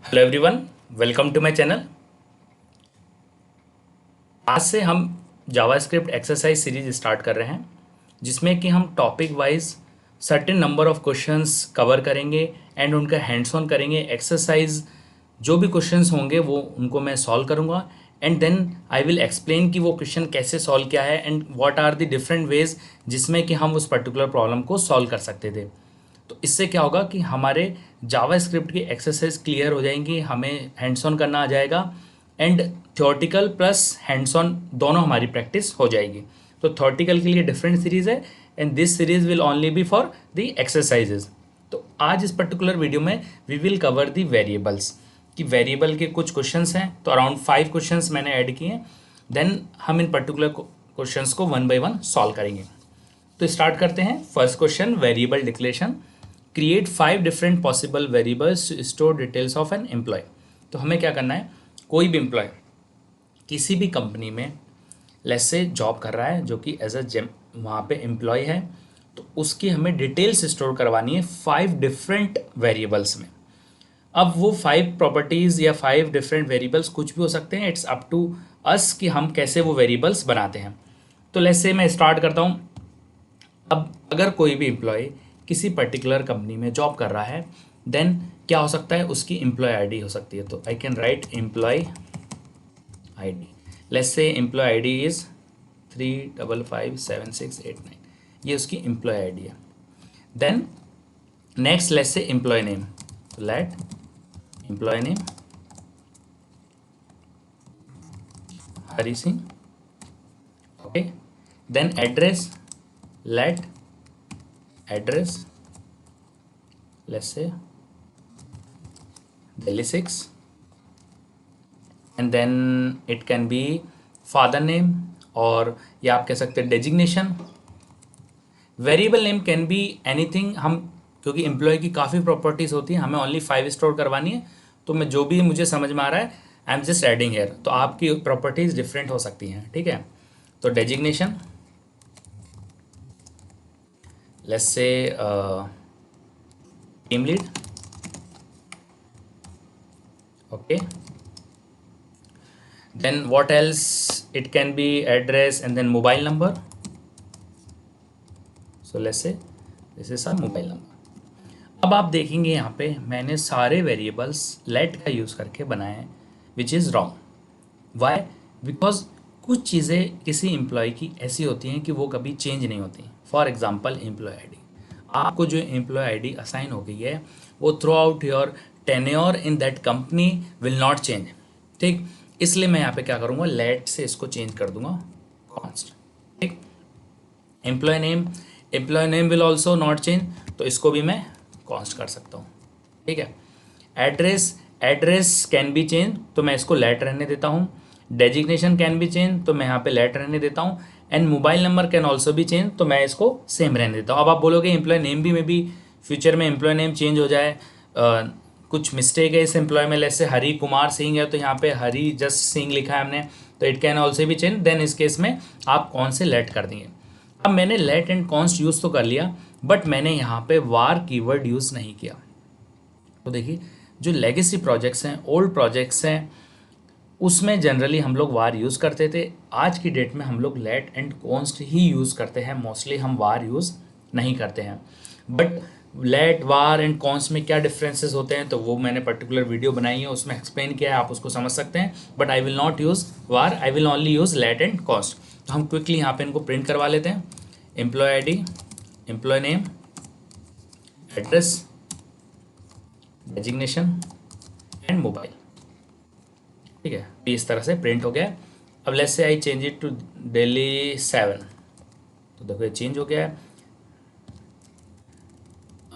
Hello everyone, welcome to my channel. आज से हम जावास्क्रिप्ट एक्सरसाइज सीरीज स्टार्ट कर रहे हैं, जिसमें कि हम topic wise certain number of questions cover करेंगे एंड उनका हैंड्स ऑन करेंगे। एक्सरसाइज जो भी क्वेश्चंस होंगे वो उनको मैं सॉल्व करूंगा and then I will explain कि वो क्वेश्चन कैसे सॉल्व किया है and what are the different ways जिसमें कि हम उस पर्टिकुलर प्रॉब्लम को सॉल्व कर सकते थे। तो इससे क्या होगा कि हमारे जावा स्क्रिप्ट की एक्सरसाइज क्लियर हो जाएंगी, हमें हैंड्स ऑन करना आ जाएगा and theoretical plus hands on दोनों हमारी प्रैक्टिस हो जाएगी। तो थ्योरेटिकल के लिए डिफरेंट सीरीज़ है and this series will only be for the exercises. तो आज इस पर्टिकुलर वीडियो में we will cover the variables कि वेरिएबल के कुछ क्वेश्चंस हैं, तो अराउंड 5 क्वेश्चंस मैंने ऐड किए हैं। देन हम इन पर्टिकुलर क्वेश्चंस को वन बाय वन सॉल्व करेंगे। तो स्टार्ट करते हैं। First question, variable declaration. Create 5 different possible variables to store details of an employee. तो हमें क्या करना है, कोई भी एम्प्लॉय किसी भी कंपनी में लेट्स से जॉब कर रहा है जो कि एज अ वहाँ पे एम्प्लॉय है, तो उसकी हमें डिटेल्स स्टोर करवानी है 5 डिफरेंट वेरिएबल्स में। अब वो 5 प्रॉपर्टीज़ या 5 डिफरेंट वेरिएबल्स कुछ भी हो सकते हैं, इट्स अप टू अस कि हम कैसे वो वेरिएबल्स बनाते हैं। तो लेट्स से मैं स्टार्ट करता हूँ। अब अगर कोई भी एम्प्लॉय किसी पर्टिकुलर कंपनी में जॉब कर रहा है, देन क्या हो सकता है, उसकी एम्प्लॉय आईडी हो सकती है। तो I can write employee ID. Let's say employee ID is 3557689, ये उसकी एम्प्लॉय आईडी है। Then next let's say employee name, let employee name Hari Singh. Okay, then address, let address let's say Delhi 6, and then it can be father name, और या आप कह सकते हैं designation. Variable name can be anything. हम क्योंकि employ की काफ़ी प्रॉपर्टीज़ होती हैं, हमें ओनली 5 स्टोर करवानी है, तो मैं जो भी मुझे समझ में आ रहा है I am just adding here. तो आपकी प्रॉपर्टीज़ डिफरेंट हो सकती हैं, ठीक है। तो designation let's say team lead. Okay, then what else? It can be address and then mobile number. So let's say this is our mobile number. अब आप देखेंगे यहाँ पे मैंने सारे वेरिएबल्स लेट का यूज़ करके बनाए हैं, which is wrong. Why? Because कुछ चीज़ें किसी एम्प्लॉय की ऐसी होती हैं कि वो कभी चेंज नहीं होती। फॉर एग्जाम्पल एम्प्लॉय आईडी, आपको जो एम्प्लॉय आईडी असाइन हो गई है वो through out your tenure in that company will not change, ठीक। इसलिए मैं यहाँ पे क्या करूँगा, लेट से इसको चेंज कर दूंगा कॉन्स्ट, ठीक। Employee name will also not change, तो इसको भी मैं कॉन्स्ट कर सकता हूँ, ठीक है। एड्रेस कैन बी चेंज, तो मैं इसको लेट रहने देता हूँ। डेजिग्नेशन कैन बी चेंज, तो मैं यहाँ पे लेट रहने देता हूँ। And mobile number can also be change, तो मैं इसको सेम रहने देता हूँ। अब आप बोलोगे एम्प्लॉय नेम भी में भी फ्यूचर में एम्प्लॉय नेम चेंज हो जाए, कुछ मिस्टेक है इस एम्प्लॉय में, जैसे हरी कुमार सिंह है तो यहाँ पे हरी जस्ट सिंह लिखा है हमने, तो इट कैन ऑल्सो भी चेंज। देन इस केस में आप कौन से लेट कर देंगे। अब मैंने लेट एंड कॉन्स्ट यूज़ तो कर लिया, बट मैंने यहाँ पे वार कीवर्ड यूज़ नहीं किया। तो देखिए, जो लेगेसी प्रोजेक्ट्स हैं, ओल्ड प्रोजेक्ट्स हैं, उसमें जनरली हम लोग वार यूज़ करते थे। आज की डेट में हम लोग लेट एंड कॉन्स्ट ही यूज़ करते हैं, मोस्टली हम वार यूज़ नहीं करते हैं। But let, var and const में क्या डिफरेंसेस होते हैं, तो वो मैंने पर्टिकुलर वीडियो बनाई है, उसमें एक्सप्लेन किया है, आप उसको समझ सकते हैं। But I will not use var, I will only use let and const. तो हम क्विकली यहाँ पे इनको प्रिंट करवा लेते हैं। Employee ID, employee name, address, designation and mobile, ठीक है। इस तरह से प्रिंट हो गया। अब let's say I change it to Delhi 7, तो देखो ये चेंज हो गया है।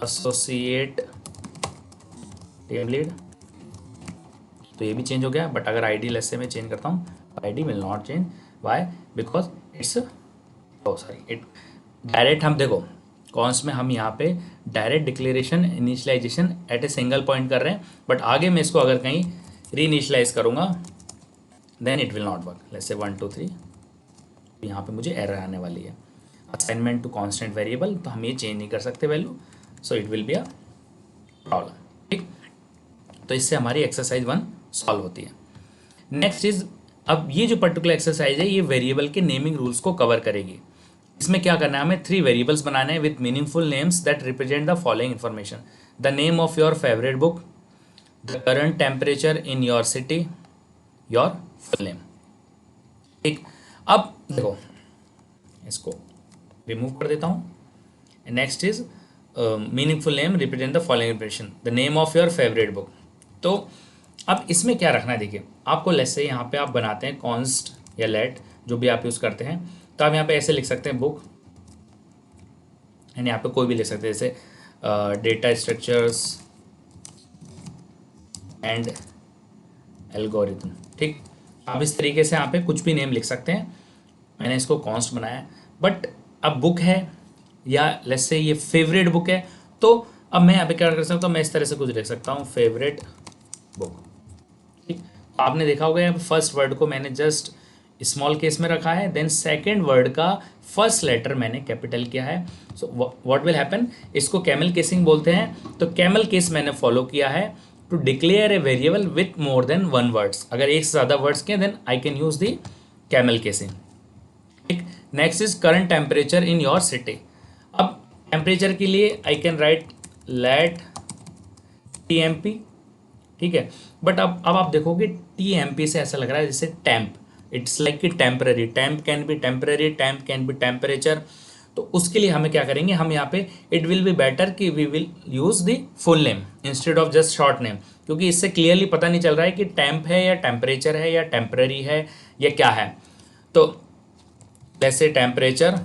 एसोसिएट टीम लीड, तो ये भी चेंज हो गया। बट अगर आईडी लेट्स से मैं चेंज करता हूँ, ID will not change. Why? Because it's it direct, हम देखो कॉन्स में हम यहाँ पे direct declaration initialization at a single point कर रहे हैं, बट आगे मैं इसको अगर कहीं री इनिशियलाइज करूँगा then it will not work. Let's say 1 2 3, यहाँ पे मुझे एरर आने वाली है। असाइनमेंट टू कांस्टेंट वेरिएबल, तो हम ये चेंज नहीं कर सकते value, so it will be a problem, ठीक। तो इससे हमारी एक्सरसाइज 1 सॉल्व होती है। नेक्स्ट इज, अब ये जो पर्टिकुलर एक्सरसाइज है ये वेरिएबल के नेमिंग रूल्स को कवर करेगी। इसमें क्या करना है, हमें 3 वेरिएबल्स बनाने हैं with meaningful names that represent the following information: the name of your favourite book, the current temperature in your city, your full name. ठीक, अब देखो इसको रिमूव कर देता हूँ। Next is meaningful name represent the following information, the name of your favourite book. तो अब इसमें क्या रखना है, देखिए आपको लेट्स से यहाँ पे आप बनाते हैं कॉन्स्ट या लेट, जो भी आप यूज़ करते हैं, तो आप यहाँ पे ऐसे लिख सकते हैं बुक, एंड यहाँ पे कोई भी लिख सकते हैं जैसे डेटा स्ट्रक्चर्स एंड एल्गोरिथम। ठीक, आप इस तरीके से यहाँ पे कुछ भी नेम लिख सकते हैं। मैंने इसको कॉन्स्ट बनाया है, बट अब बुक है या लेट्स से ये फेवरेट बुक है, तो अब मैं यहाँ पे क्या कर सकता हूँ, मैं इस तरह से कुछ लिख सकता हूँ फेवरेट बुक। ठीक, आपने देखा होगा यहाँ पे फर्स्ट वर्ड को मैंने जस्ट स्मॉल केस में रखा है, देन सेकेंड वर्ड का फर्स्ट लेटर मैंने कैपिटल किया है। सो व्हाट विल हैपन, इसको कैमल केसिंग बोलते हैं। तो कैमल केस मैंने फॉलो किया है to declare a variable with more than 1 words. अगर एक से ज़्यादा वर्ड्स के then I can use the camel casing. ठीक, next is current temperature in your city. अब टेम्परेचर के लिए I can write let TMP। ठीक है, बट अब आप देखोगे TMP से ऐसा लग रहा है जैसे टैम्प, इट्स लाइक कि temporary, temp can be temporary, temp can be temperature. तो उसके लिए हमें क्या करेंगे, हम यहाँ पे इट विल बी बेटर कि we will use the full name instead of just short name, क्योंकि इससे क्लियरली पता नहीं चल रहा है कि टैम्प है या टेम्परेचर है या टेम्पररी है या क्या है। तो जैसे टेम्परेचर,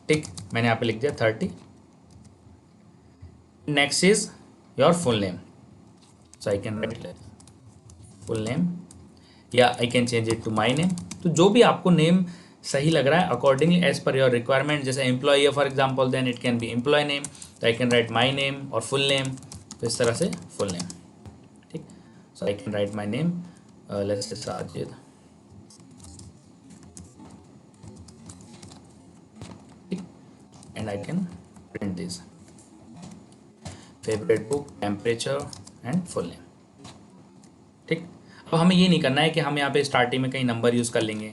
ठीक, मैंने यहाँ पे लिख दिया 30। Next is your full name, so I can write full name या I can change it to my name. तो जो भी आपको नेम सही लग रहा है accordingly as per your requirement, जैसे एम्प्लॉय है for example, then it can be employ name, तो I can write my name और फुल नेम, तो इस तरह से फुल नेम। ठीक, so I can write my name, let's say Sajid. And I can print this favorite book, temperature and full name। ठीक, अब हमें ये नहीं करना है कि हम यहाँ पे स्टार्टिंग में कहीं नंबर यूज़ कर लेंगे,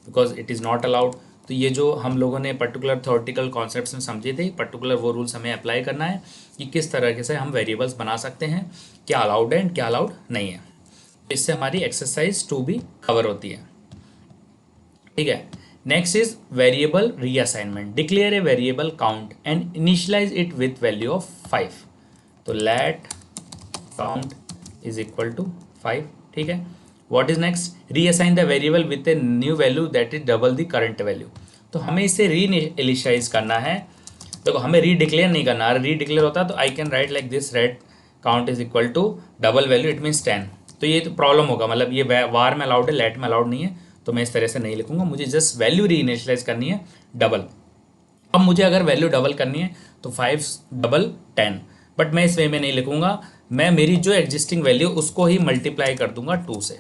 because it is not allowed. तो ये जो हम लोगों ने पर्टिकुलर थ्योरेटिकल कॉन्सेप्ट्स में समझे थे, पर्टिकुलर वो रूल्स हमें अप्लाई करना है कि किस तरीके से हम वेरिएबल्स बना सकते हैं, क्या अलाउड है एंड क्या अलाउड नहीं है। इससे हमारी एक्सरसाइज 2 भी कवर होती है। ठीक है, next is variable reassignment. Declare a variable count and initialize it with value of 5। तो let count is equal to 5। ठीक है, what is next, reassign the variable with a new value that is double the current value. तो हमें इसे री initialise करना है। देखो हमें री डिक्लेयर नहीं करना, री डिक्लेयर होता तो I can write like this, let count is equal to double value, it means 10। तो ये तो प्रॉब्लम होगा, मतलब ये वार में अलाउड है, लेट में अलाउड नहीं है, तो मैं इस तरह से नहीं लिखूंगा। मुझे जस्ट वैल्यू री इनिशियलाइज करनी है डबल। अब मुझे अगर वैल्यू डबल करनी है तो 5 डबल 10, बट मैं इस वे में नहीं लिखूंगा, मैं मेरी जो एग्जिस्टिंग वैल्यू उसको ही मल्टीप्लाई कर दूंगा 2 से,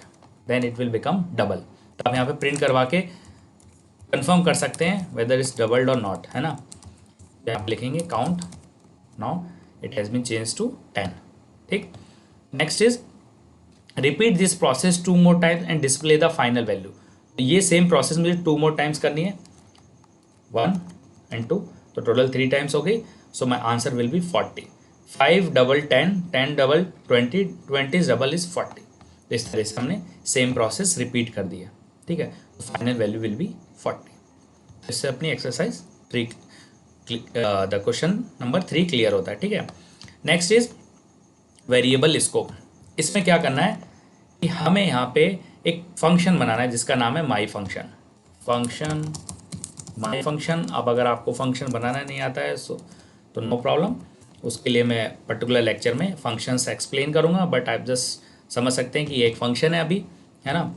then it will become double. तो आप यहाँ पे प्रिंट करवा के कंफर्म कर सकते हैं वेदर इज डबल्ड और नॉट, है ना। आप लिखेंगे count, now it has been change to 10। ठीक, next is repeat this process 2 more times and display the final value. ये सेम प्रोसेस मुझे 2 more टाइम्स करनी है, 1 and 2, तो टोटल 3 टाइम्स हो गई। So my answer will be 40। 5 double 10, 10 double 20, 20 double is 40। तो इस तरह से हमने सेम प्रोसेस रिपीट कर दिया। ठीक है, तो फाइनल वैल्यू विल बी 40। इससे अपनी exercise 3 the question number 3 clear होता है। ठीक है, नेक्स्ट इज वेरिएबल स्कोप। इसमें क्या करना है कि हमें यहाँ पे एक फंक्शन बनाना है जिसका नाम है माई फंक्शन। माई फंक्शन, अब अगर आपको फंक्शन बनाना नहीं आता है तो नो प्रॉब्लम, उसके लिए मैं पर्टिकुलर लेक्चर में फंक्शंस एक्सप्लेन करूँगा, बट आप जस्ट समझ सकते हैं कि ये एक फंक्शन है अभी, है ना।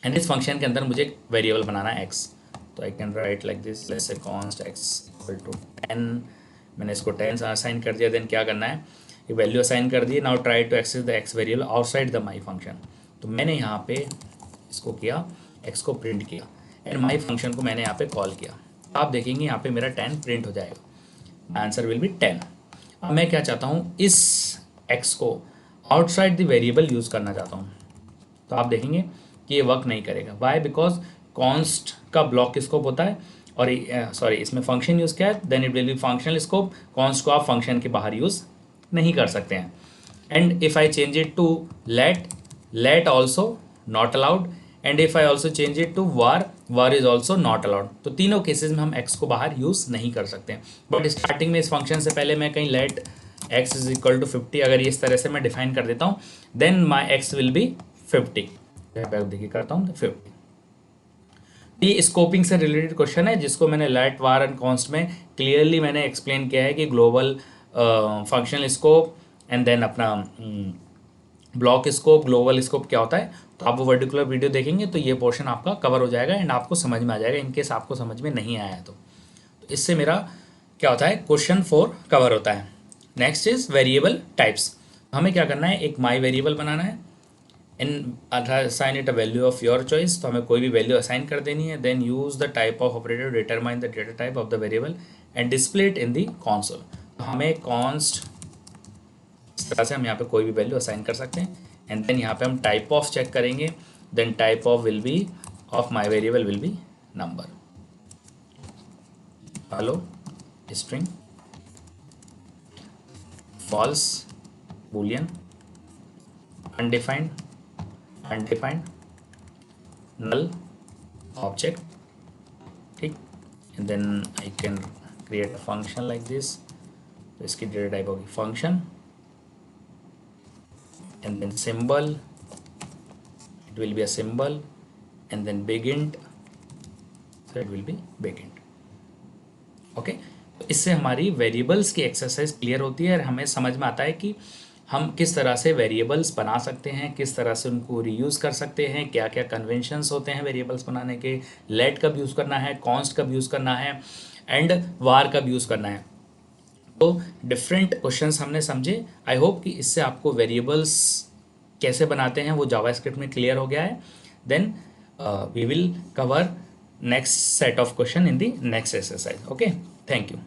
एंड इस फंक्शन के अंदर मुझे एक वेरिएबल बनाना है x। तो I can write like this, let's say const x equal to 10। मैंने इसको 10 असाइन कर दिया, देन क्या करना है, ये वैल्यू असाइन कर दी। Now try to access the x variable outside the my function. तो मैंने यहाँ पे इसको किया, x को प्रिंट किया एंड माई फंक्शन को मैंने यहाँ पे कॉल किया। आप देखेंगे यहाँ पे मेरा 10 प्रिंट हो जाएगा, आंसर विल बी 10। अब मैं क्या चाहता हूँ, इस x को आउटसाइड द वेरिएबल यूज़ करना चाहता हूँ, तो आप देखेंगे कि ये वर्क नहीं करेगा। वाई? बिकॉज कॉन्स्ट का ब्लॉक स्कोप होता है, और सॉरी इसमें फंक्शन यूज़ किया है, then it will be functional scope. Const को आप फंक्शन के बाहर यूज़ नहीं कर सकते हैं। And if I change it to let also not allowed, and if I also change it to var is also not allowed. तो तीनों केसेस में हम एक्स को बाहर यूज़ नहीं कर सकते हैं। बट स्टार्टिंग में इस फंक्शन से पहले मैं कहीं let x is equal to 50 अगर इस तरह से मैं डिफाइन कर देता हूँ, then my x will be 50। देखिए करता हूँ 50। ये स्कोपिंग से रिलेटेड क्वेश्चन है जिसको मैंने लेट वार एंड कॉन्स्ट में क्लियरली मैंने एक्सप्लेन किया है कि global functional scope and then अपना ब्लॉक स्कोप, ग्लोबल स्कोप क्या होता है। तो आप वो पर्टिकुलर वीडियो देखेंगे तो ये पोर्शन आपका कवर हो जाएगा एंड आपको समझ में आ जाएगा, इनकेस आपको समझ में नहीं आया है तो इससे मेरा क्या होता है, क्वेश्चन 4 कवर होता है। Next is variable types. हमें क्या करना है, एक माई वेरिएबल बनाना है, in assign it a value of your choice, तो हमें कोई भी वैल्यू असाइन कर देनी है। Then use the type of operator determine the data type of the variable and display it in the console. तो हमें कॉन्स्ट इस तरह से हम यहाँ पे कोई भी वैल्यू असाइन कर सकते हैं एंड देन यहाँ पे हम टाइप ऑफ चेक करेंगे। Then type of will be of my variable will be number, hello string, false, boolean, undefined, null, object, ठीक। and then I can create a function like this, तो इसकी data type होगी function, and then symbol, it will be a symbol, and then big int, so it will be big int, okay। तो इससे हमारी variables की exercise clear होती है और हमें समझ में आता है कि हम किस तरह से वेरिएबल्स बना सकते हैं, किस तरह से उनको रीयूज़ कर सकते हैं, क्या क्या कन्वेंशंस होते हैं वेरिएबल्स बनाने के, लेट कब यूज़ करना है, कॉन्स्ट कब यूज़ करना है, एंड वार कब यूज़ करना है। तो डिफरेंट क्वेश्चंस हमने समझे। आई होप कि इससे आपको वेरिएबल्स कैसे बनाते हैं वो जावास्क्रिप्ट में क्लियर हो गया है। Then we will cover next set of question in the next exercise. Okay, thank you.